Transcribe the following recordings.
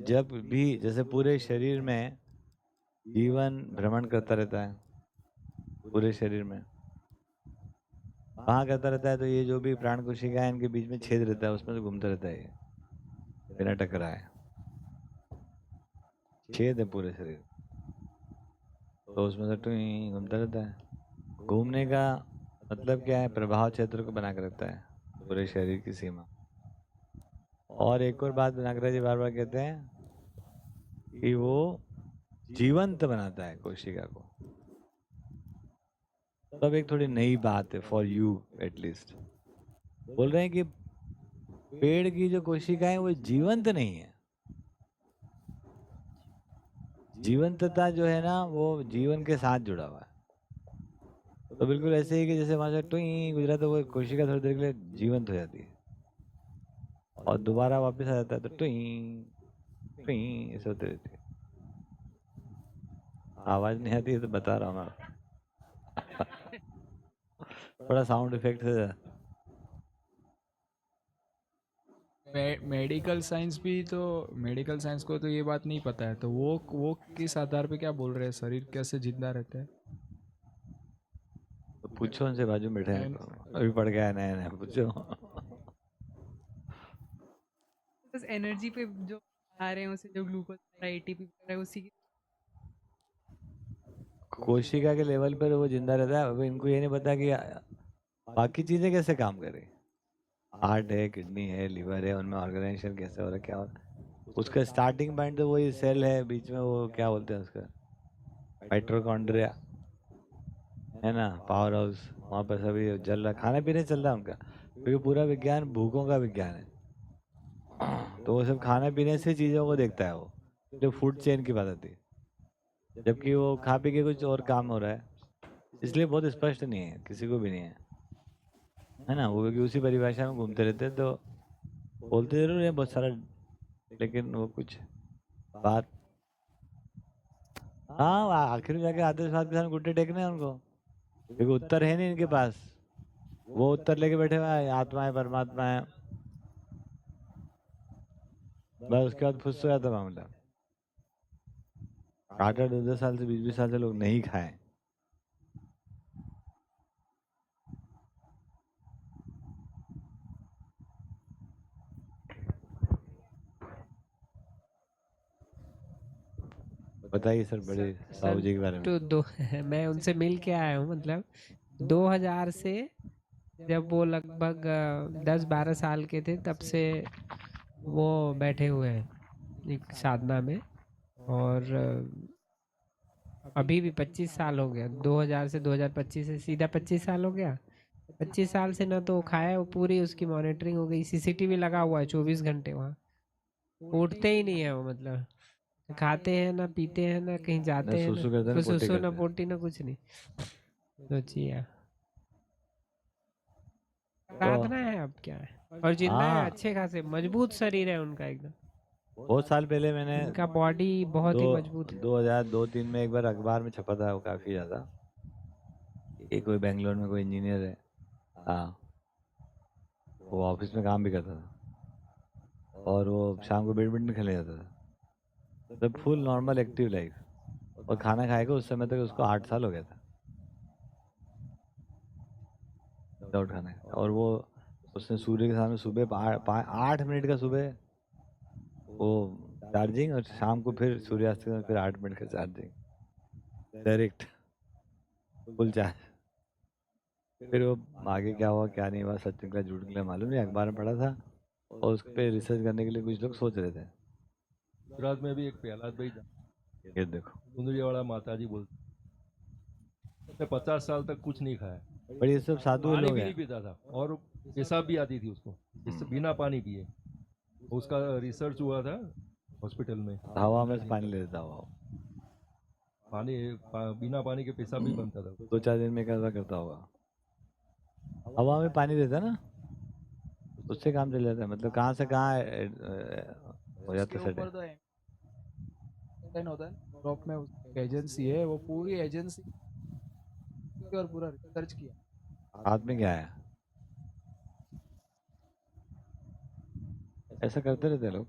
जब भी जैसे पूरे शरीर में जीवन भ्रमण करता रहता है, पूरे शरीर में वहाँ करता रहता है, तो ये जो भी प्राण कोशिका है इनके बीच में छेद रहता है, उसमें से घूमता रहता है ये बिना टकराए। छेद है पूरे शरीर, तो उसमें से टुई घूमता रहता है। घूमने का मतलब क्या है? प्रभाव क्षेत्र को बना कर रखता है, पूरे शरीर की सीमा। और एक और बात नागराज जी बार बार कहते हैं कि वो जीवंत बनाता है कोशिका को। तब एक थोड़ी नई बात है फॉर यू एटलीस्ट। बोल रहे हैं कि पेड़ की जो कोशिका है वो जीवंत नहीं है। जीवंतता जो है ना वो जीवन के साथ जुड़ा हुआ है। तो बिल्कुल ऐसे ही कि जैसे वहां से टुई गुजरा तो वो कोशिका थोड़ी देर के लिए जीवंत हो जाती है और दोबारा वापस आ जाता है, तो टुई टुई ऐसे होते रहती है। आवाज नहीं आती है तो बता रहा हूँ मैं। थोड़ा साउंड इफेक्ट है। मेडिकल साइंस को तो ये बात नहीं पता है, तो वो किस आधार पे क्या बोल रहे हैं, शरीर कैसे जिंदा रहता है? तो पूछो उनसे, बाजू में बैठे हैं मैं तो अभी पढ़ गया है नया नया, पूछो। बस एनर्जी पे जो आ रहे हैं उसे, जो ग्लूकोज एटीपी वगैरह उसी की। कोशिका के लेवल पर वो जिंदा रहता है। अब इनको ये नहीं पता कि बाकी चीजें कैसे काम करें। हार्ट है, किडनी है, लिवर है, उनमें ऑर्गेनाइजेशन कैसे हो रहा है, क्या हो रहा है। उसका स्टार्टिंग पॉइंट तो वही सेल है, बीच में वो क्या बोलते हैं उसका, माइटोकॉन्ड्रिया है ना, पावर हाउस। वहाँ पर सभी जल रहा, खाने पीने चल रहा है उनका, क्योंकि पूरा विज्ञान भूखों का विज्ञान है। तो वो सब खाने पीने से चीजों को देखता है वो, जो फूड चेन की बात आती है। जबकि वो खा पी के कुछ और काम हो रहा है, इसलिए बहुत स्पष्ट नहीं है, किसी को भी नहीं है ना। वो क्योंकि उसी परिभाषा में घूमते रहते हैं, तो बोलते जरूर है बहुत सारा, लेकिन वो कुछ बात। हाँ, आखिर में जाके आत्मविश्वास के साथ घुट्टे टेकने हैं उनको, क्योंकि उत्तर है नहीं इनके पास। वो उत्तर लेके बैठे हुए हैं, आत्मा है, परमात्मा है, बस उसके बाद फुस हो जाता मामला। 8-8, 10-10 साल से, 20-20 साल से लोग नहीं खाए। बताइए सर, बड़े साहू सर जी के बारे में। तो दो मैं उनसे मिल के आया हूँ, मतलब 2000 से, जब वो लगभग 10-12 साल के थे तब से वो बैठे हुए हैं एक साधना में। और अभी भी 25 साल हो गया, 2000 से 2025 से सीधा 25 साल हो गया। 25 साल से ना तो वो खाया, वो पूरी उसकी मॉनिटरिंग हो गई, सीसीटीवी लगा हुआ है 24 घंटे वहाँ। उठते ही नहीं है वो, मतलब खाते हैं ना पीते हैं ना कहीं न जाते हैं ना, सुसु करते न कुछ पोटी सुसु ना करते। पोटी ना कुछ नहीं। सोचिए आप। तो साधना है अब क्या है, और जिंदा है, हाँ, अच्छे खासे मजबूत शरीर है उनका एकदम। बहुत साल पहले मैंने उनका बॉडी बहुत दो ही मजबूत है। 2002-3 में एक बार अखबार में छपा था, वो काफी ज्यादा, कि कोई बेंगलोर में कोई इंजीनियर है। हाँ, वो ऑफिस में काम भी करता था और वो शाम को बैडमिंटन खेलने जाता था, मतलब फुल नॉर्मल एक्टिव लाइफ। और खाना खाएगा उस समय तक उसको 8 साल हो गया था विदाउट खाना खाए। और वो उसने सूर्य के सामने सुबह 8 मिनट का सुबह वो चार्जिंग, और शाम को फिर सूर्यास्त के समय फिर 8 मिनट का चार्जिंग, डायरेक्ट फुल चार्ज। फिर वो आगे क्या हुआ क्या नहीं हुआ, सच निकला झूठ निकला मालूम नहीं, अखबार में पढ़ा था। और उस पर रिसर्च करने के लिए कुछ लोग सोच रहे थे। गुजरात में भी एक प्रहलाद भाई ये देखो, सुंदरीवाड़ा माता जी बोलते, उसने 50 साल तक कुछ नहीं खाया, पर ये सब साधु पानी लोग भी हैं। नहीं पीता था, और पेशाब भी आती थी उसको, जिससे बिना पानी पिए। उसका रिसर्च हुआ था हॉस्पिटल में हवा में 15 से दिन पानी तक। ले लेता हुआ, बिना पानी के पेशाब भी बनता था। 2-4 दिन में कैसा करता होगा। हवा में पानी रहता है ना, उससे काम चल जाता है, मतलब कहाँ से कहाँ हो उसके जाता है सेट। ऊपर तो एंटेन होता है, यूरोप में एजेंसी है, वो पूरी एजेंसी और पूरा रिसर्च किया। हाथ में क्या है, ऐसा करते रहते हैं लोग।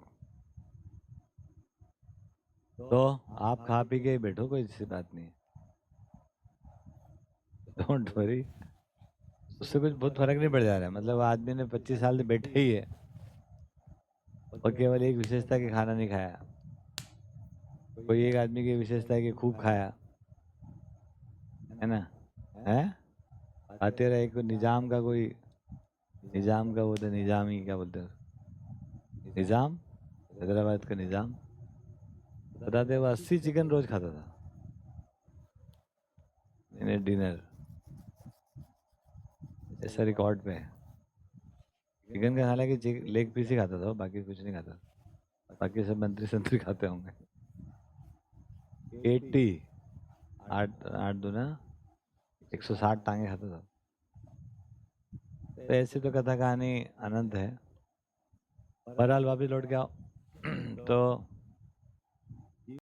तो आप खा पी के ही बैठो, कोई ऐसी बात नहीं, डोंट वरी, उससे कुछ बहुत फर्क नहीं पड़ जा रहा है। मतलब आदमी ने 25 साल से बैठे ही है और केवल एक विशेषता कि खाना नहीं खाया। कोई एक आदमी की विशेषता है कि खूब खाया, है ना, है आते रहे। कोई निजाम का, कोई निजाम का बोलते, निजामी क्या बोलते हैं, निजाम, हैदराबाद का निजाम बताते, वो 80 चिकन रोज खाता था डिनर, ऐसा रिकॉर्ड पे है। चिकन का हालांकि लेग पीस ही खाता था वो, बाकी कुछ नहीं खाता, बाकी सब मंत्री संतरी खाते होंगे। 80, आठ आठ दूना 160 टांगे खाता था। तो ऐसी तो कथा कहानी अनंत है। बहरहाल वापिस लौट के आओ तो